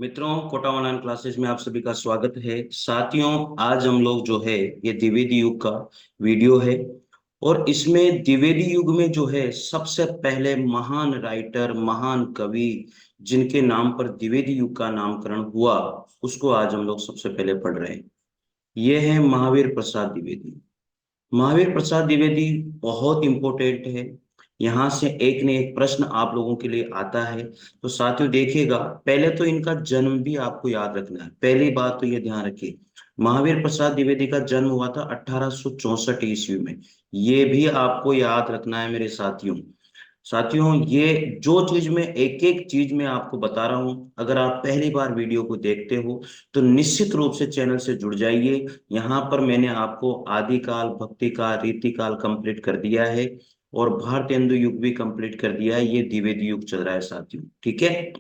मित्रों, Kota online classes में आप सभी का स्वागत है। साथियों, आज हम लोग जो है ये द्विवेदी युग का वीडियो है। और इसमें द्विवेदी युग में जो है सबसे पहले महान राइटर, महान कवि जिनके नाम पर द्विवेदी युग का नामकरण हुआ, उसको आज हम लोग सबसे पहले पढ़ रहे हैं। ये है महावीर प्रसाद द्विवेदी। महावीर प्रसाद द्विवेदी बहुत इंपॉर्टेंट है। यहाँ से एक ने एक प्रश्न आप लोगों के लिए आता है। तो साथियों देखिएगा, पहले तो इनका जन्म भी आपको याद रखना है। पहली बात तो ये ध्यान रखिए, महावीर प्रसाद द्विवेदी का जन्म हुआ था 1864 ईस्वी में। ये भी आपको याद रखना है मेरे साथियों। साथियों, ये जो चीज मैं एक एक चीज में आपको बता रहा हूं, अगर आप पहली बार वीडियो को देखते हो तो निश्चित रूप से चैनल से जुड़ जाइए। यहाँ पर मैंने आपको आदि काल, भक्ति काल, रीति काल कंप्लीट कर दिया है और भारतेंदु युग भी कंप्लीट कर दिया है। ये द्विवेदी युग चल रहा है साथियों, ठीक है।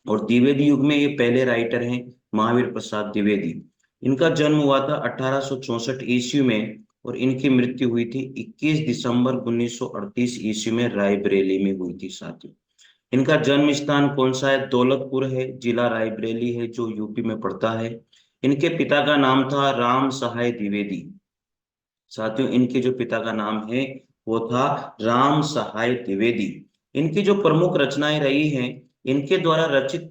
और द्विवेदी युग में ये पहले राइटर हैं महावीर प्रसाद द्विवेदी। इनका जन्म हुआ था 1864 ईस्वी में और इनकी मृत्यु हुई थी 21 दिसंबर 1938 ईस्वी में रायबरेली में हुई थी साथियों। इनका जन्म स्थान कौन सा है? दौलतपुर है, जिला रायबरेली है, जो यूपी में पड़ता है। इनके पिता का नाम था राम सहाय द्विवेदी। साथियों, इनके जो पिता का नाम है वो था राम सहाय द्विवेदी। इनकी जो प्रमुख रचनाएं रही हैं, इनके द्वारा रचित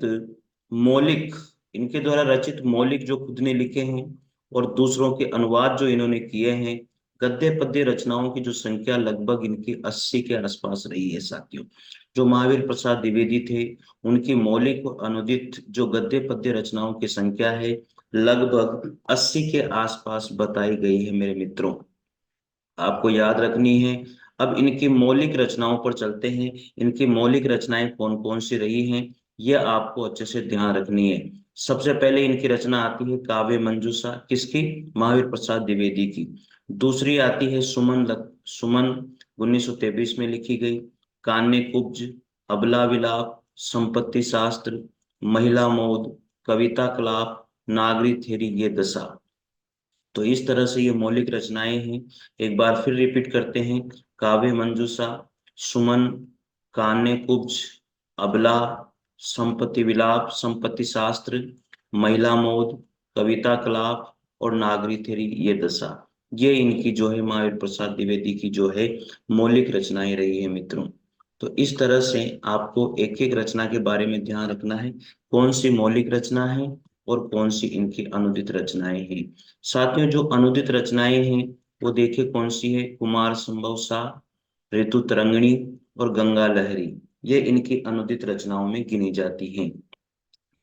मौलिक इनके द्वारा रचित मौलिक जो खुद ने लिखे हैं और दूसरों के अनुवाद जो इन्होंने किए हैं, गद्य पद्य रचनाओं की जो संख्या लगभग इनकी 80 के आसपास रही है साथियों। जो महावीर प्रसाद द्विवेदी थे, उनकी मौलिक और अनुदित जो गद्य पद्य रचनाओं की संख्या है लगभग 80 के आसपास बताई गई है मेरे मित्रों। आपको याद रखनी है। अब इनकी मौलिक रचनाओं पर चलते हैं। इनकी मौलिक रचनाएं कौन कौन सी रही हैं, यह आपको अच्छे से ध्यान रखनी है। सबसे पहले इनकी रचना आती है काव्य मंजूषा, किसकी? महावीर प्रसाद द्विवेदी की। दूसरी आती है सुमन 1923 में लिखी गई। कान्य कुब्ज, अबला विलाप, संपत्ति शास्त्र, महिला मौद, कविता कलाप, नागरी थेरी, ये दशा। तो इस तरह से ये मौलिक रचनाएं हैं। एक बार फिर रिपीट करते हैं। काव्य मंजूषा, सुमन, कान्य कुब्ज, अबला, संपत्ति विलाप, संपत्ति शास्त्र, महिला मौद, कविता कलाप और नागरी थेरी, ये दशा। ये इनकी जो है महावीर प्रसाद द्विवेदी की जो है मौलिक रचनाएं रही है मित्रों। तो इस तरह से आपको एक एक रचना के बारे में ध्यान रखना है, कौन सी मौलिक रचना है और कौन सी इनकी अनुदित रचनाएं हैं। साथियों, जो अनुदित रचनाएं हैं वो देखिए कौन सी है। कुमार संभव सा, ऋतु तरंगिणी और गंगा लहरी, ये इनकी अनुदित रचनाओं में गिनी जाती हैं।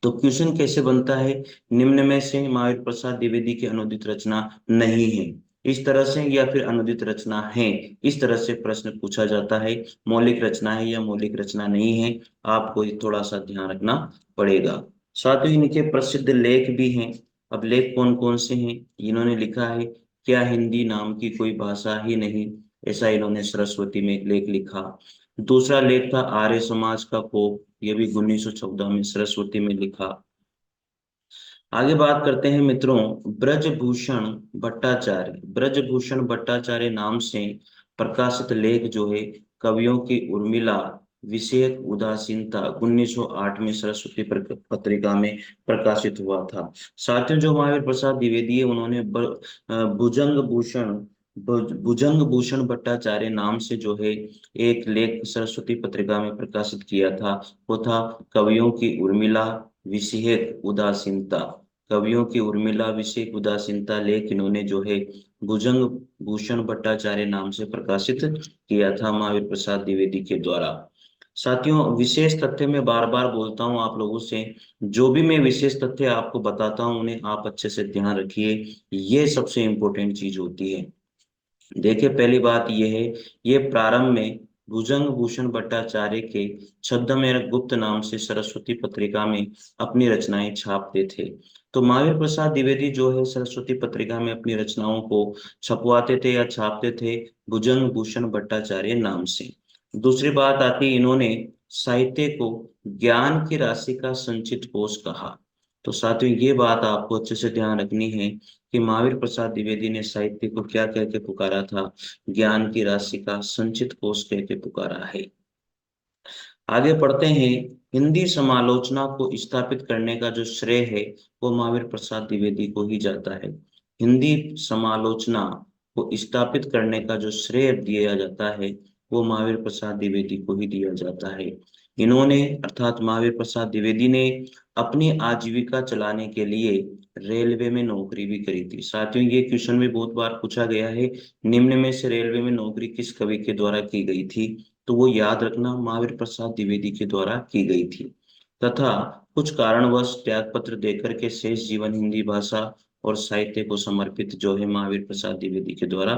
तो क्वेश्चन कैसे बनता है? निम्न में से महावीर प्रसाद द्विवेदी की अनुदित रचना नहीं है, इस तरह से, या फिर अनुदित रचना है, इस तरह से प्रश्न पूछा जाता है। मौलिक रचना है या मौलिक रचना नहीं है, आपको ये थोड़ा सा ध्यान रखना पड़ेगा। साथ ही इनके प्रसिद्ध लेख भी हैं। अब लेख कौन कौन से हैं? इन्होंने लिखा है क्या हिंदी नाम की कोई भाषा ही नहीं, ऐसा इन्होंने सरस्वती में एक लेख लिखा। दूसरा लेख था आर्य समाज का कोप, ये भी 1914 में सरस्वती में लिखा। आगे बात करते हैं मित्रों, ब्रजभूषण भट्टाचार्य नाम से प्रकाशित लेख जो है कवियों की उर्मिला विषयक उदासीनता 1908 में सरस्वती पत्रिका में प्रकाशित हुआ था। साथियों, जो महावीर प्रसाद द्विवेदी है उन्होंने भुजंग भूषण भुजंग भूषण भट्टाचार्य नाम से जो है एक लेख सरस्वती पत्रिका में प्रकाशित किया था। वो था कवियों की उर्मिला विषयक उदासीनता। कवियों की उर्मिला विषयक उदासीनता लेख इन्होंने जो है भुजंग भूषण भट्टाचार्य नाम से प्रकाशित किया था महावीर प्रसाद द्विवेदी के द्वारा। साथियों, विशेष तथ्य मैं बार बार बोलता हूं आप लोगों से, जो भी मैं विशेष तथ्य आपको बताता हूं उन्हें आप अच्छे से ध्यान रखिए। ये सबसे इंपॉर्टेंट चीज होती है। देखिए, पहली बात यह है, ये प्रारंभ में भुजंग भूषण भट्टाचार्य के छद्मवेद गुप्त नाम से सरस्वती पत्रिका में अपनी रचनाएं छापते थे। तो महावीर प्रसाद द्विवेदी जो है सरस्वती पत्रिका में अपनी रचनाओं को छपवाते थे या छापते थे भुजंग भूषण भट्टाचार्य नाम से। दूसरी बात आती, इन्होंने साहित्य को ज्ञान की राशि का संचित कोष कहा। तो साथियों, ये बात आपको अच्छे से ध्यान रखनी है कि महावीर प्रसाद द्विवेदी ने साहित्य को क्या कह के पुकारा था? ज्ञान की राशि का संचित कोष कह के पुकारा है। आगे पढ़ते हैं। हिंदी समालोचना को स्थापित करने का जो श्रेय है वो महावीर प्रसाद द्विवेदी को ही जाता है। हिंदी समालोचना को स्थापित करने का जो श्रेय दिया जाता है वो महावीर प्रसाद द्विवेदी को ही दिया जाता है। इन्होंने अर्थात महावीर प्रसाद द्विवेदी ने अपनी आजीविका चलाने के लिए रेलवे में नौकरी भी करी थी। साथियों, ये क्वेश्चन भी बहुत बार पूछा गया है, निम्न में से रेलवे में नौकरी किस कवि के द्वारा की गई थी? तो वो याद रखना, महावीर प्रसाद द्विवेदी के द्वारा की गई थी। तथा कुछ कारणवश त्यागपत्र देकर के शेष जीवन हिंदी भाषा और साहित्य को समर्पित जो है महावीर प्रसाद द्विवेदी के द्वारा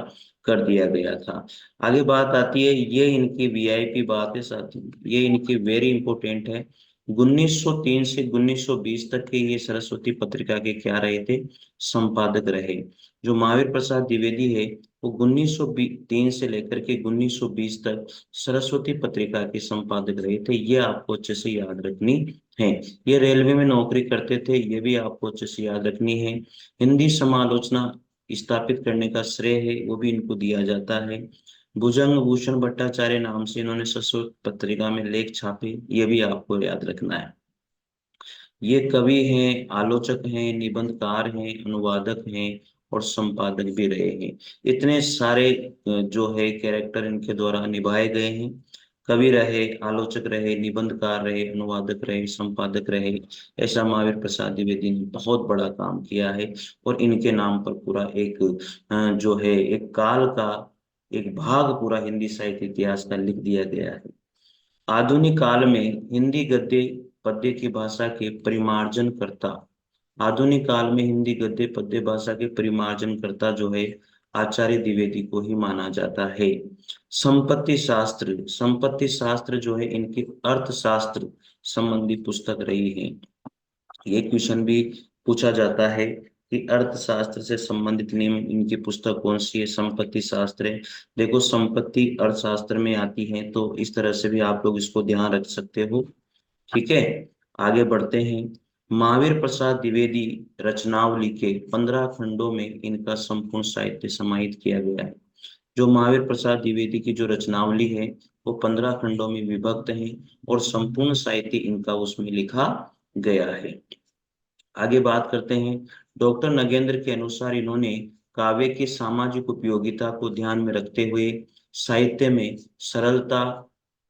कर दिया गया था। आगे बात आती है, ये इनकी वीआईपी बात है साथियों, ये इनकी वेरी इंपॉर्टेंट है। 1903 से 1920 तक के ये सरस्वती पत्रिका के क्या रहे थे? संपादक रहे। जो महावीर प्रसाद द्विवेदी है वो 1903 से लेकर के 1920 तक सरस्वती पत्रिका के संपादक रहे थे। ये आपको अच्छे से याद रखनी है। ये रेलवे में नौकरी करते थे, ये भी आपको अच्छे से याद रखनी है। हिंदी समालोचना स्थापित करने का श्रेय है वो भी इनको दिया जाता है। भुजंग भूषण भट्टाचार्य नाम से इन्होंने सरस्वती पत्रिका में लेख छापे, ये भी आपको याद रखना है। ये कवि हैं, आलोचक हैं, निबंधकार हैं, अनुवादक हैं और संपादक भी रहे हैं। इतने सारे जो है कैरेक्टर इनके द्वारा निभाए गए हैं। कवि रहे, आलोचक रहे, निबंधकार रहे, अनुवादक रहे, संपादक रहे। ऐसा महावीर प्रसाद द्विवेदी ने बहुत बड़ा काम किया है और इनके नाम पर पूरा एक जो है एक काल का एक भाग पूरा हिंदी साहित्य इतिहास का लिख दिया गया है। आधुनिक काल में हिंदी गद्य पद्य की भाषा के परिमार्जन करता, आधुनिक काल में हिंदी गद्य पद्य भाषा के परिमार्जन करता जो है आचार्य द्विवेदी को ही माना जाता है। संपत्ति शास्त्र, संपत्ति शास्त्र जो है इनकी अर्थशास्त्र संबंधी पुस्तक रही है। ये क्वेश्चन भी पूछा जाता है कि अर्थशास्त्र से संबंधित नियम इनकी पुस्तक कौन सी है? संपत्ति शास्त्र है। देखो, संपत्ति अर्थशास्त्र में आती है, तो इस तरह से भी आप लोग इसको ध्यान रख सकते हो। ठीक है, आगे बढ़ते हैं। महावीर प्रसाद द्विवेदी रचनावली के 15 खंडों में इनका संपूर्ण साहित्य समाहित किया गया है। जो महावीर प्रसाद द्विवेदी की जो रचनावली है वो 15 खंडों में विभक्त है और संपूर्ण साहित्य इनका उसमें लिखा गया है। आगे बात करते हैं। डॉक्टर नगेंद्र के अनुसार इन्होंने काव्य की सामाजिक उपयोगिता को ध्यान में रखते हुए साहित्य में सरलता,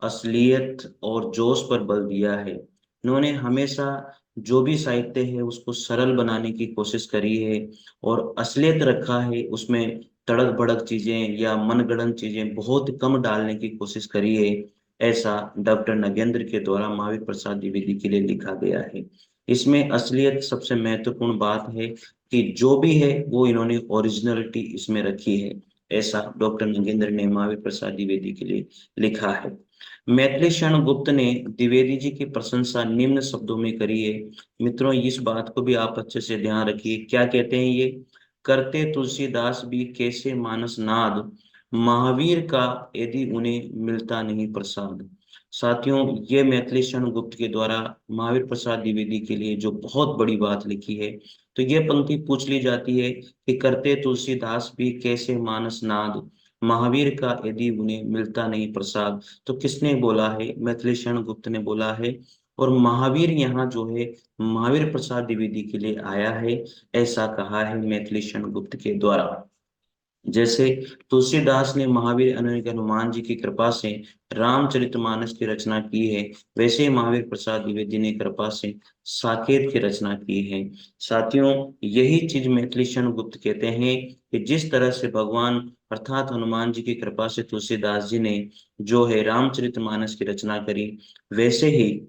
असलियत और जोश पर बल दिया है। इन्होंने हमेशा जो भी साहित्य है उसको सरल बनाने की कोशिश करी है और असलियत रखा है, उसमें तड़क भड़क चीजें या मनगढ़ंत चीजें बहुत कम डालने की कोशिश करी है। ऐसा डॉक्टर नगेंद्र के द्वारा महावीर प्रसाद द्विवेदी के लिए लिखा गया है। इसमें असलियत सबसे महत्वपूर्ण बात है कि जो भी है वो इन्होंने ओरिजिनलिटी इसमें रखी है। ऐसा डॉक्टर नगेंद्र ने महावीर प्रसाद द्विवेदी के लिए लिखा है। मैथिली शरण गुप्त ने द्विवेदी जी की प्रशंसा निम्न शब्दों में करी है। मित्रों, इस बात को भी आप अच्छे से ध्यान रखिए। क्या कहते हैं ये? करते तुलसीदास भी कैसे मानस नाद, महावीर का यदि उन्हें मिलता नहीं प्रसाद। साथियों, ये मैथिली शरण गुप्त के द्वारा महावीर प्रसाद द्विवेदी के लिए जो बहुत बड़ी बात लिखी है, तो ये पंक्ति पूछ ली जाती है कि करते तुलसीदास भी कैसे मानस नाद, महावीर का यदि उन्हें मिलता नहीं प्रसाद। तो किसने बोला है? मैथिली शरण गुप्त ने बोला है। और महावीर यहाँ जो है महावीर प्रसाद द्विवेदी के लिए आया है, ऐसा कहा है मैथिली शरण गुप्त के द्वारा। जैसे तुलसीदास ने महावीर हनुमान जी की कृपा से रामचरितमानस की रचना की है, वैसे ही महावीर प्रसाद द्विवेदी ने कृपा से साकेत की रचना की है। साथियों, यही चीज मैथिली शरण गुप्त कहते हैं कि जिस तरह से भगवान अर्थात हनुमान जी की कृपा से तुलसीदास जी ने जो है रामचरितमानस की रचना करी, वैसे ही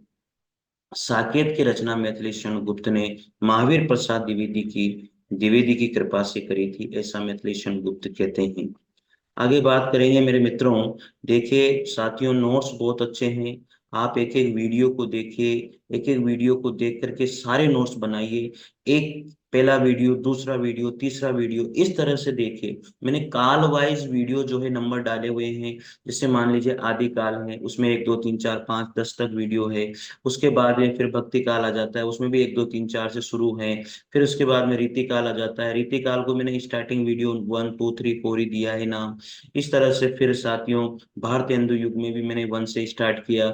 साकेत की रचना मैथिली शरण गुप्त ने महावीर प्रसाद द्विवेदी की कृपा से करी थी, ऐसा मैथिली शरण गुप्त कहते हैं। आगे बात करेंगे मेरे मित्रों। देखिए साथियों, नोट्स बहुत अच्छे हैं। आप एक एक वीडियो को देखिए, एक एक वीडियो को देख करके सारे नोट्स बनाइए। एक पहला वीडियो, दूसरा वीडियो, तीसरा वीडियो, इस तरह से देखिए। मैंने काल वाइज वीडियो जो है नंबर डाले हुए हैं। जैसे मान लीजिए आदि काल है, उसमें 1 2 3 4 5 10 तक वीडियो है। उसके बाद में फिर भक्ति काल आ जाता है, उसमें भी 1 2 3 4 से शुरू है। फिर उसके बाद में रीति काल आ जाता है। रीति काल को मैंने स्टार्टिंग वीडियो 1 2 3 4 ही दिया है नाम। इस तरह से फिर साथियों भारतीय हिंदू युग में भी मैंने 1 से स्टार्ट किया।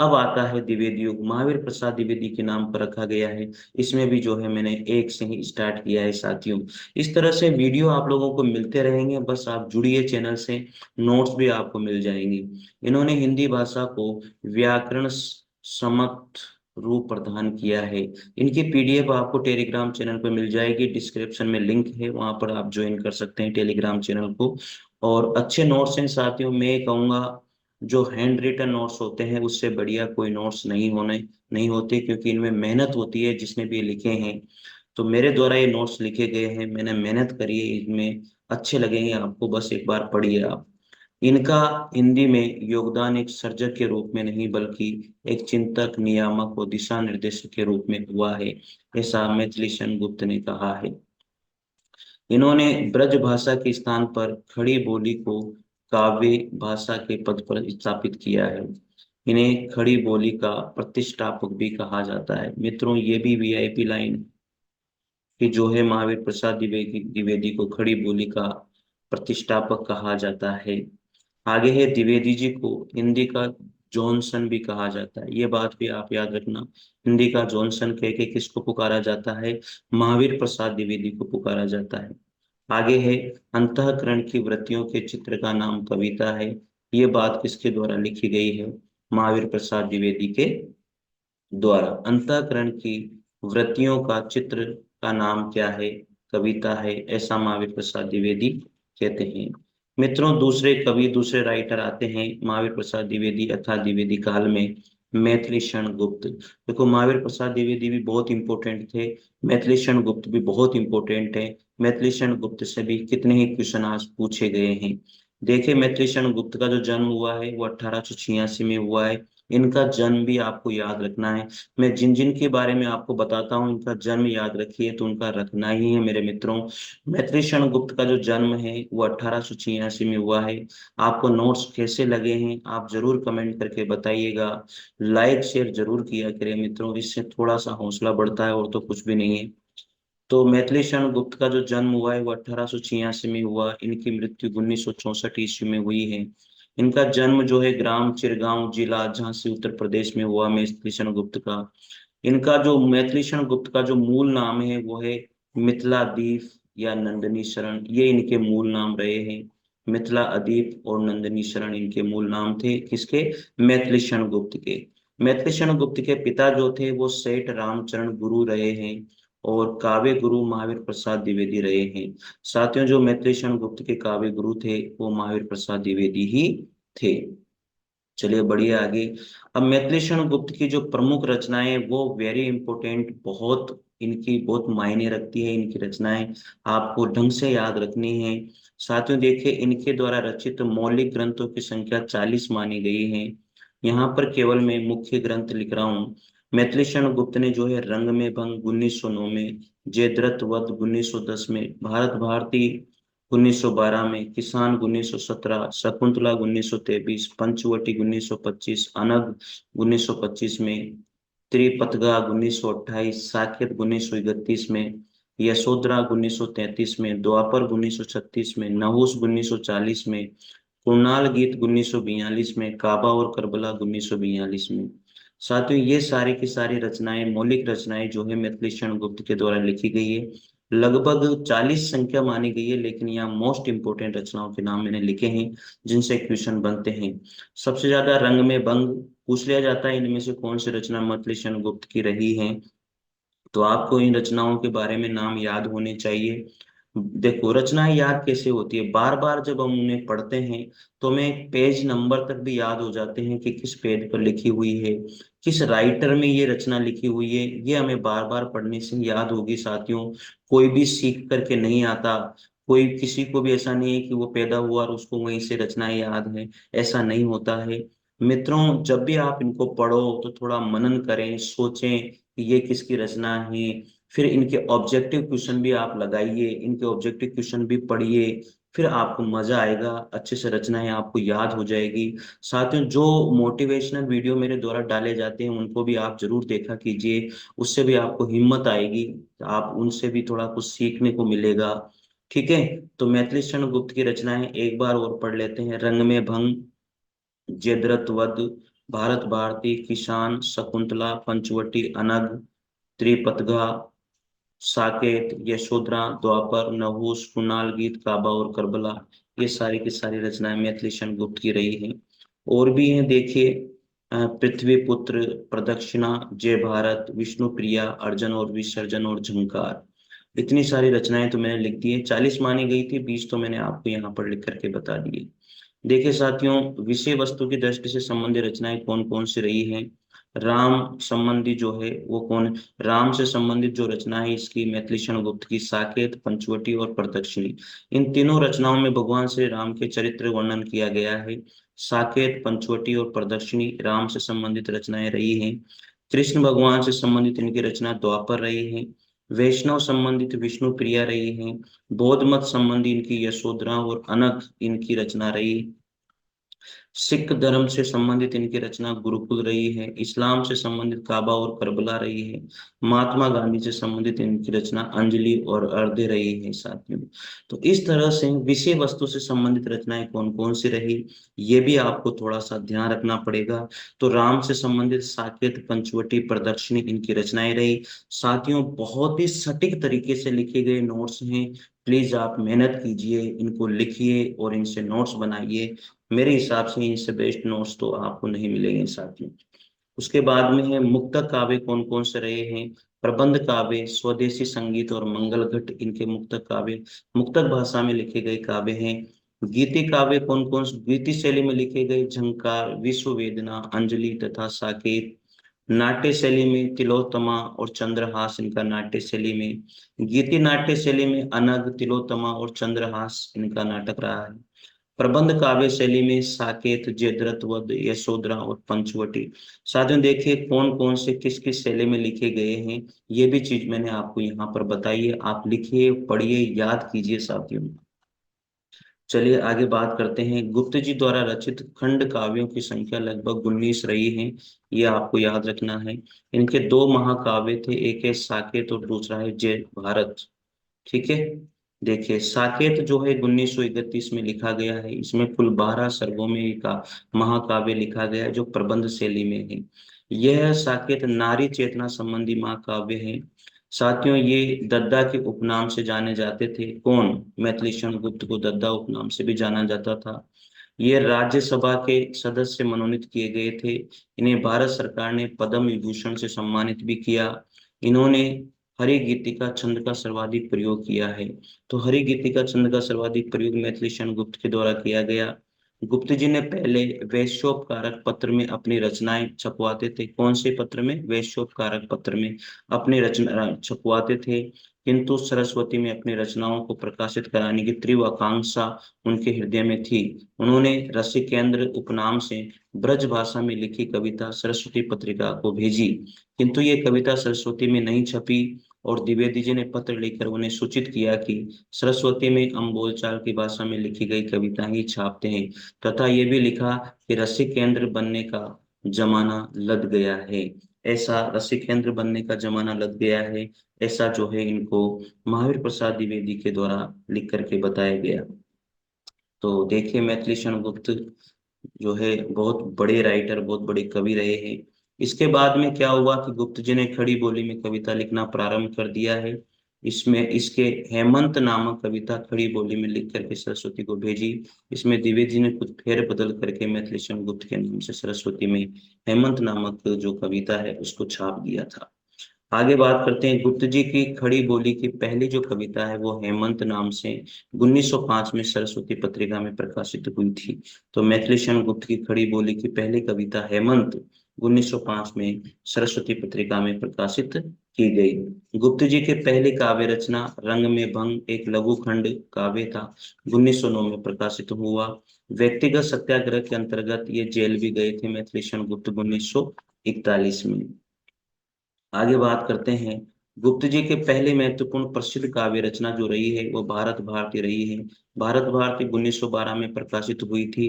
अब आता है द्विवेदी युग, महावीर प्रसाद द्विवेदी के नाम पर रखा गया है। इसमें भी जो है मैंने एक से ही स्टार्ट किया है साथियों। इस तरह से वीडियो आप लोगों को मिलते रहेंगे, बस आप जुड़िए चैनल से, नोट्स भी आपको मिल जाएंगे। इन्होंने हिंदी भाषा को व्याकरण समत रूप प्रदान किया है। इनकी पीडीएफ आपको टेलीग्राम चैनल पर मिल जाएगी, डिस्क्रिप्शन में लिंक है, वहां पर आप ज्वाइन कर सकते हैं टेलीग्राम चैनल को। और अच्छे नोट्स हैं साथियों, मैं कहूँगा जो हैंड रिटन नोट्स होते हैं उससे बढ़िया कोई नोट्स नहीं होते, क्योंकि इनमें मेहनत होती है जिसने भी ये लिखे हैं। तो मेरे द्वारा ये नोट्स लिखे गए हैं, मैंने मेहनत करी है इनमें, अच्छे लगेंगे आपको, बस एक बार पढ़िए आप। इनका हिंदी में योगदान एक सर्जक के रूप में नहीं बल्कि एक चिंतक, नियामक और दिशा निर्देशक के रूप में हुआ है, ऐसा मैथिली शरण गुप्त ने कहा है। इन्होंने ब्रज भाषा के स्थान पर खड़ी बोली को काव्य भाषा के पद पर स्थापित किया है। इन्हें खड़ी बोली का प्रतिष्ठापक भी कहा जाता है। मित्रों, ये भी वीआईपी लाइन कि जो है महावीर प्रसाद द्विवेदी को खड़ी बोली का प्रतिष्ठापक कहा जाता है। आगे है, द्विवेदी जी को हिंदी का जॉनसन भी कहा जाता है, ये बात भी आप याद रखना। हिंदी का जॉनसन कह के किसको पुकारा जाता है? महावीर प्रसाद द्विवेदी को पुकारा जाता है। आगे है, अंतःकरण की वृत्तियों के चित्र का नाम कविता है, ये बात किसके द्वारा लिखी गई है? महावीर प्रसाद द्विवेदी के द्वारा। अंतःकरण की वृत्तियों का चित्र का नाम क्या है? कविता है, ऐसा महावीर प्रसाद द्विवेदी कहते हैं। मित्रों, दूसरे कवि, दूसरे राइटर आते हैं महावीर प्रसाद द्विवेदी अर्थात द्विवेदी काल में। मैथिली शरण गुप्त, देखो महावीर प्रसाद द्विवेदी भी बहुत इंपॉर्टेंट थे, मैथिली शरण गुप्त भी बहुत इंपॉर्टेंट है। मैथिली शरण गुप्त से भी कितने ही क्वेश्चन आज पूछे गए हैं। देखिए, मैथिली शरण गुप्त का जो जन्म हुआ है वो 1886 में हुआ है। इनका जन्म भी आपको याद रखना है। मैं जिन जिन के बारे में आपको बताता हूँ इनका जन्म याद रखिए, तो उनका रखना ही है मेरे मित्रों। मैथिली शरण गुप्त का जो जन्म है वो 1886 में हुआ है। आपको नोट्स कैसे लगे हैं आप जरूर कमेंट करके बताइएगा। लाइक शेयर जरूर किया करें मित्रों, इससे थोड़ा सा हौसला बढ़ता है और तो कुछ भी नहीं है। तो मैथिली शरण गुप्त का जो जन्म हुआ है वो 1886 में हुआ। इनकी मृत्यु 1964 ईस्वी में हुई है। इनका जन्म जो है ग्राम चिरगांव, जिला झांसी, उत्तर प्रदेश में हुआ मैथिली शरण गुप्त का। इनका जो मैथिली शरण गुप्त का जो मूल नाम है वो है मिथिलादीप या नंदिनी शरण, ये इनके मूल नाम रहे हैं। मिथिला अदीप और नंदिनी शरण इनके मूल नाम थे, किसके? मैथिली शरण गुप्त के। मैथिली शरण गुप्त के पिता जो थे वो सेठ रामचरण गुरु रहे हैं, और काव्य गुरु महावीर प्रसाद द्विवेदी रहे हैं। साथियों, जो मैथिली शरण गुप्त के काव्य गुरु थे वो महावीर प्रसाद द्विवेदी ही थे। चलिए बढ़िया आगे। अब मैथिली शरण गुप्त की जो प्रमुख रचनाएं वो वेरी इंपॉर्टेंट, बहुत इनकी बहुत मायने रखती है इनकी रचनाएं, आपको ढंग से याद रखनी है। साथियों देखिए, इनके द्वारा रचित मौलिक ग्रंथों की संख्या 40 मानी गई है। यहाँ पर केवल मैं मुख्य ग्रंथ लिख रहा हूँ। मैथिली शरण गुप्त ने जो है रंग में भंग 1909 में, जयद्रथ वध 1910 में, भारत भारती 1912 में, किसान 1917, शकुंतला 1923, पंचवटी 1925, अनग 1925 में, त्रिपतगा 1928, साकेत 1931 में, यशोधरा 1933 में, द्वापर 1936 में, नहुस 1940 में, कुणाल गीत 1942 में, काबा और करबला 1942 में। साथियों, ये सारी की सारी रचनाएं, मौलिक रचनाएं जो है मैथिली शरण गुप्त के द्वारा लिखी गई है। लगभग 40 संख्या मानी गई है, लेकिन यहाँ मोस्ट इंपोर्टेंट रचनाओं के नाम मैंने लिखे हैं जिनसे क्वेश्चन बनते हैं। सबसे ज्यादा रंग में भंग पूछ लिया जाता है, इनमें से कौन सी रचना मैथिली शरण गुप्त की रही है? तो आपको इन रचनाओं के बारे में नाम याद होने चाहिए। देखो, रचनाएं याद कैसे होती है, बार बार जब हम उन्हें पढ़ते हैं तो हमें पेज नंबर तक भी याद हो जाते हैं कि किस पेज पर लिखी हुई है, किस राइटर में ये रचना लिखी हुई है, ये हमें बार बार पढ़ने से याद होगी साथियों। कोई भी सीख करके नहीं आता, कोई किसी को भी ऐसा नहीं है कि वो पैदा हुआ और उसको वहीं से रचनाएं याद है, ऐसा नहीं होता है। मित्रों, जब भी आप इनको पढ़ो तो थोड़ा मनन करें, सोचें कि ये किसकी रचना है। फिर इनके ऑब्जेक्टिव क्वेश्चन भी आप लगाइए, इनके ऑब्जेक्टिव क्वेश्चन भी पढ़िए, फिर आपको मजा आएगा, अच्छे से रचनाएं आपको याद हो जाएगी। साथियों, जो मोटिवेशनल वीडियो मेरे द्वारा डाले जाते हैं उनको भी आप जरूर देखा कीजिए, उससे भी आपको हिम्मत आएगी, आप उनसे भी थोड़ा कुछ सीखने को मिलेगा। ठीक है, तो मैथिली शरण गुप्त की रचनाएं एक बार और पढ़ लेते हैं। रंग में भंग, जयद्रथ वध, भारत भारती, किसान, शकुंतला, पंचवटी, अनग, त्रिपतगा, साकेत, यशोधरा, द्वापर, नहुस, कुणाल गीत, काबा और करबला, ये सारी की सारी रचनाएं मैथिली शरण गुप्त की रही हैं। और भी हैं देखिए, पृथ्वी पुत्र, प्रदक्षिणा, जय भारत, विष्णु प्रिया, अर्जन और विसर्जन और झंकार, इतनी सारी रचनाएं तो मैंने लिख दी है। 40 मानी गई थी, 20 तो मैंने आपको यहाँ पर लिख करके बता दिए। देखिए साथियों, विषय वस्तु की दृष्टि से संबंधित रचनाएं कौन कौन सी रही हैं। राम संबंधी जो है वो कौन, राम से संबंधित जो रचना है इसकी मैथिली शरण गुप्त की साकेत, पंचवटी और प्रदक्षिणी, इन तीनों रचनाओं में भगवान श्री राम के चरित्र वर्णन किया गया है। साकेत, पंचवटी और प्रदक्षिणी राम से संबंधित रचनाएं रही हैं। कृष्ण भगवान से संबंधित इनकी रचना द्वापर रही है। वैष्णव संबंधित विष्णु प्रिया रही है। बौद्ध मत संबंधी इनकी यशोधरा और अनक इनकी रचना रही। सिख धर्म से संबंधित इनकी रचना गुरुकुल रही है। इस्लाम से संबंधित काबा और करबला रही है। महात्मा गांधी से संबंधित इनकी रचना अंजलि और अर्धे रही है साथियों। तो इस तरह से विषय वस्तु से संबंधित रचनाएं कौन कौन सी रही, ये भी आपको थोड़ा सा ध्यान रखना पड़ेगा। तो राम से संबंधित साकेत, पंचवटी, प्रदक्षिणी इनकी रचनाएं रही। साथियों, बहुत ही सटीक तरीके से लिखे गए नोट्स हैं। प्लीज आप मेहनत कीजिए, इनको लिखिए और इनसे नोट्स बनाइए। मेरे हिसाब से इनसे बेस्ट नोट्स तो आपको नहीं मिलेंगे साथियों। उसके बाद में है मुक्तक काव्य कौन कौन से रहे हैं। प्रबंध काव्य, स्वदेशी संगीत और मंगल घट इनके मुक्तक काव्य, मुक्तक भाषा में लिखे गए काव्य हैं। गीति काव्य कौन कौन से, गीति शैली में लिखे गए झंकार, विश्व वेदना, अंजलि तथा साकेत। नाट्य शैली में तिलोत्तमा और चंद्रहास इनका नाट्य शैली में। गीति नाट्य शैली में अनग, तिलोत्तमा और चंद्रहास इनका नाटक रहा है। प्रबंध काव्य शैली में साकेत, जयद्रथ वध, यशोधरा और पंचवटी। साथियों देखिए कौन कौन से किस किस शैली में लिखे गए हैं, ये भी चीज मैंने आपको यहाँ पर बताई है। आप लिखिए, पढ़िए, याद कीजिए साथियों। चलिए आगे बात करते हैं। गुप्त जी द्वारा रचित खंड काव्यों की संख्या लगभग 19 रही है, ये आपको याद रखना है। इनके दो महाकाव्य थे, एक है साकेत और दूसरा है जय भारत। ठीक है। देखिए साकेत जो है 1931 में लिखा गया है। इसमें कुल 12 सर्गों में का महाकाव्य लिखा गया है जो प्रबंध शैली में है। यह साकेत नारी चेतना संबंधी महाकाव्य है। साथियों ये दद्दा के उपनाम से जाने जाते थे। कौन, मैथिली शरण गुप्त को दद्दा उपनाम से भी जाना जाता था। ये राज्यसभा के सदस्य मनोनीत किए गए थे। इन्हें भारत सरकार ने पद्म विभूषण से सम्मानित भी किया। इन्होंने हरि गीतिका छंद का सर्वाधिक प्रयोग किया है। तो हरि गीतिका छंद का सर्वाधिक प्रयोग मैथिली शरण गुप्त के द्वारा किया गया। गुप्त जी ने पहले वैश्योपकारक पत्र में अपनी रचनाएं छपवाते थे। कौन से पत्र में, वैश्योपकारक पत्र में अपनी रचना छपवाते थे। किंतु सरस्वती में अपनी रचनाओं को प्रकाशित कराने की तीव्र आकांक्षा उनके हृदय में थी। उन्होंने रसिकेंद्र उपनाम से ब्रज भाषा में लिखी कविता सरस्वती पत्रिका को भेजी, किंतु ये कविता सरस्वती में नहीं छपी। और द्विवेदी जी ने पत्र लिखकर उन्हें सूचित किया कि सरस्वती में हम बोलचाल की भाषा में लिखी गई कविता ही छापते हैं, तथा ये भी लिखा कि रसिक केंद्र बनने का जमाना लग गया है। ऐसा रसिक केंद्र बनने का जमाना लग गया है, ऐसा जो है इनको महावीर प्रसाद द्विवेदी के द्वारा लिख करके बताया गया। तो देखिए मैथिली शरण गुप्त जो है बहुत बड़े राइटर, बहुत बड़े कवि रहे हैं। इसके बाद में क्या हुआ कि गुप्त जी ने खड़ी बोली में कविता लिखना प्रारंभ कर दिया है। इसमें इसके हेमंत नामक कविता खड़ी बोली में लिख करके सरस्वती को भेजी। इसमें द्विवेदी जी ने कुछ फेर बदल करके मैथिली शरण गुप्त के नाम से सरस्वती में हेमंत नामक जो कविता है उसको छाप दिया था। आगे बात करते हैं, गुप्त जी की खड़ी बोली की पहली जो कविता है वो हेमंत नाम से 1905 में सरस्वती पत्रिका में प्रकाशित हुई थी। तो मैथिली शरण गुप्त की खड़ी बोली की पहली कविता हेमंत 1905 में सरस्वती पत्रिका में प्रकाशित की गई। गुप्त जी के पहली काव्य रचना रंग में भंग एक लघु खंड काव्य था, 1909 में प्रकाशित हुआ। व्यक्तिगत सत्याग्रह के अंतर्गत ये जेल भी गए थे मैथिली शरण गुप्त 1941 में। आगे बात करते हैं, गुप्त जी के पहले महत्वपूर्ण प्रसिद्ध काव्य रचना जो रही है वो भारत भारती रही है। भारत भारती 1912 में प्रकाशित हुई थी।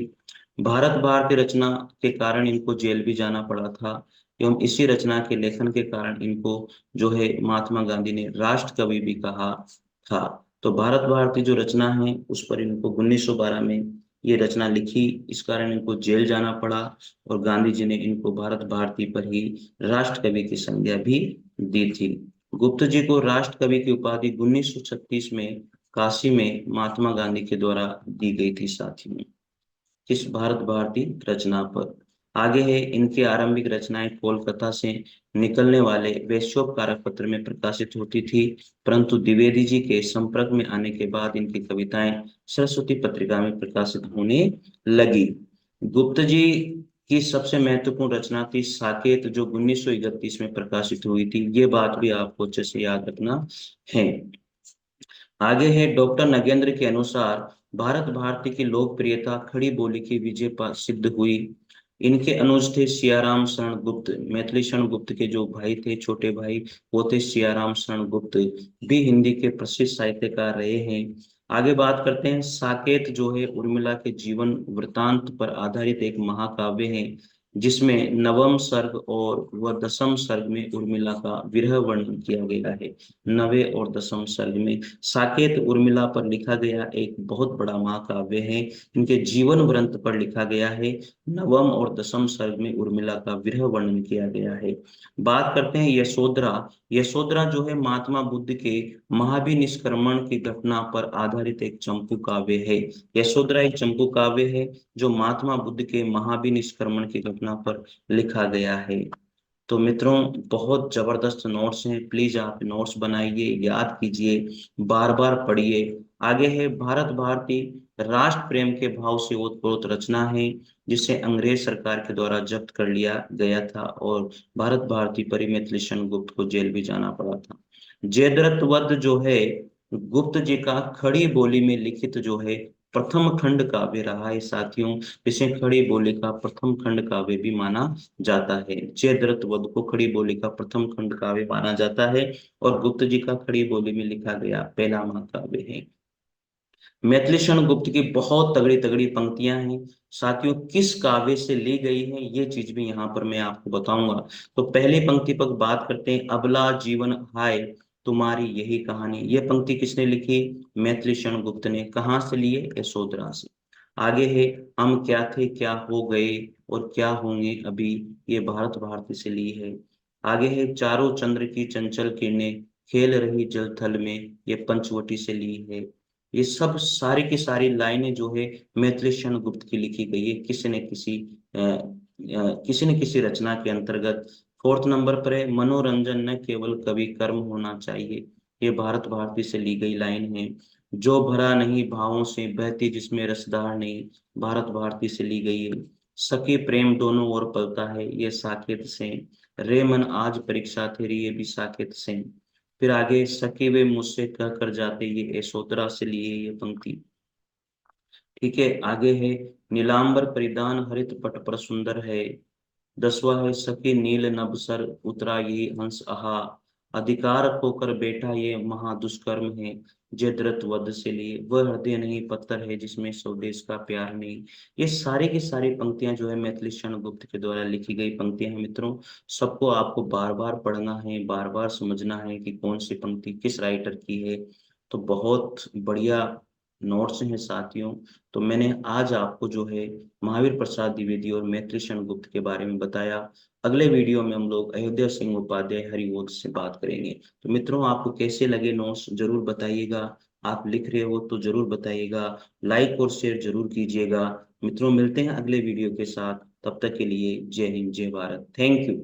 भारत भारती रचना के कारण इनको जेल भी जाना पड़ा था, एवं इसी रचना के लेखन के कारण इनको जो है महात्मा गांधी ने राष्ट्र कवि भी कहा था। तो भारत भारती जो रचना है उस पर इनको 1912 में ये रचना लिखी, इस कारण इनको जेल जाना पड़ा और गांधी जी ने इनको भारत भारती पर ही राष्ट्र कवि की संज्ञा भी दी थी। गुप्त जी को राष्ट्र कवि की उपाधि 1936 में काशी में महात्मा गांधी के द्वारा दी गई थी साथियों, किस भारत भारती रचना पर। आगे है, इनकी आरंभिक रचनाएं कोलकाता से निकलने वाले वैश्योपकारक पत्र में प्रकाशित होती थी, परंतु द्विवेदी जी के संपर्क में आने के बाद इनकी कविताएं सरस्वती पत्रिका में प्रकाशित होने लगी। गुप्त जी की सबसे महत्वपूर्ण रचना थी साकेत, जो 1931 में प्रकाशित हुई थी। ये बात भी आपको अच्छे से याद रखना है। आगे है, डॉक्टर नगेंद्र के अनुसार भारत भारती की लोकप्रियता खड़ी बोली की विजय पर सिद्ध हुई। इनके अनुज थे सियाराम शरण गुप्त, मैथिली शरण गुप्त के जो भाई थे, छोटे भाई, वो थे सियाराम शरण गुप्त, भी हिंदी के प्रसिद्ध साहित्यकार रहे हैं। आगे बात करते हैं, साकेत जो है उर्मिला के जीवन वृतांत पर आधारित एक महाकाव्य है, जिसमें नवम सर्ग और व दसम सर्ग में उर्मिला का विरह वर्णन किया गया है। नवे और दसम सर्ग में साकेत उर्मिला पर लिखा गया एक बहुत बड़ा महाकाव्य है। इनके जीवन वृत्त पर लिखा गया है। नवम और दसम सर्ग में उर्मिला का विरह वर्णन किया गया है। बात करते हैं यशोधरा। यशोधरा जो है महात्मा बुद्ध के महावीर निष्क्रमण की घटना पर आधारित एक चंपू काव्य है। यशोधरा एक चंपू काव्य है जो महात्मा बुद्ध के महावीर निष्क्रमण की घटना पर लिखा गया है। तो मित्रों, बहुत जबरदस्त नोट्स हैं, प्लीज आप नोट्स बनाइए, याद कीजिए, बार बार पढ़िए। आगे है, भारत भारती राष्ट्र प्रेम के भाव से ओतप्रोत रचना है, जिसे अंग्रेज सरकार के द्वारा जब्त कर लिया गया था और भारत भारती पर ही मिथिलेशन गुप्त को जेल भी जाना पड़ा था। जयद्रथ वध जो है गुप्त जी का खड़ी बोली में लिखित जो है प्रथम खंड काव्य रहा है साथियों। इसे खड़ी बोली का प्रथम खंड काव्य भी माना जाता है। जयद्रथ वध को खड़ी बोली का प्रथम खंड काव्य माना जाता है और गुप्त जी का खड़ी बोली में लिखा गया पहला महाकाव्य है। मैथिलीशरण गुप्त की बहुत तगड़ी तगड़ी पंक्तियां हैं साथियों, किस काव्य से ली गई है ये चीज भी यहाँ पर मैं आपको बताऊंगा। तो पहली पंक्ति पर बात करते हैं, अबला जीवन हाय तुम्हारी यही कहानी। ये पंक्ति किसने लिखी? मैथिलीशरण गुप्त ने। कहाँ से लिए? यशोधरा से। आगे है, हम क्या थे क्या हो गए और क्या होंगे अभी, ये भारत भारती से ली है। आगे है, चारों चंद्र की चंचल किरणें खेल रही जल थल में, ये पंचवटी से ली है। ये सब सारी की सारी लाइनें जो है मैथिली गुप्त की लिखी गई है, किसी न किसी रचना के अंतर्गत। फोर्थ नंबर पर है, मनोरंजन न केवल कवि कर्म होना चाहिए। ये भारत भारती से ली गई लाइन है। जो भरा नहीं भावों से बहती जिसमें रसधार नहीं, भारत भारती से ली गई है। सखी प्रेम दोनों ओर पलता है, ये साकेत से। रे मन आज परीक्षा तेरी, ये भी साकेत से। फिर आगे, सके वे मुझसे कह कर जाते, ये यशोधरा से लिए ये पंक्ति। ठीक है, आगे है, नीलांबर परिधान हरित पट पर सुंदर है। दसवा है, सके नील नभ सर उतरा ये हंस आहा, अधिकार खोकर बैठा ये महा दुष्कर्म है। जयद्रथ वध से लिए, वह हृदय नहीं पत्थर है जिसमें स्वदेश का प्यार नहीं। ये सारी की सारी पंक्तियां जो है मैथिली गुप्त के द्वारा लिखी गई पंक्तियां हैं मित्रों। सबको आपको बार बार पढ़ना है, बार बार समझना है कि कौन सी पंक्ति किस राइटर की है। तो बहुत बढ़िया नोट्स हैं साथियों। तो मैंने आज आपको जो है महावीर प्रसाद द्विवेदी और मैथिली गुप्त के बारे में बताया। अगले वीडियो में हम लोग अयोध्या सिंह उपाध्याय हरिवंश से बात करेंगे। तो मित्रों, आपको कैसे लगे नोट्स जरूर बताइएगा। आप लिख रहे हो तो जरूर बताइएगा, लाइक और शेयर जरूर कीजिएगा। मित्रों, मिलते हैं अगले वीडियो के साथ, तब तक के लिए जय हिंद जय भारत, थैंक यू।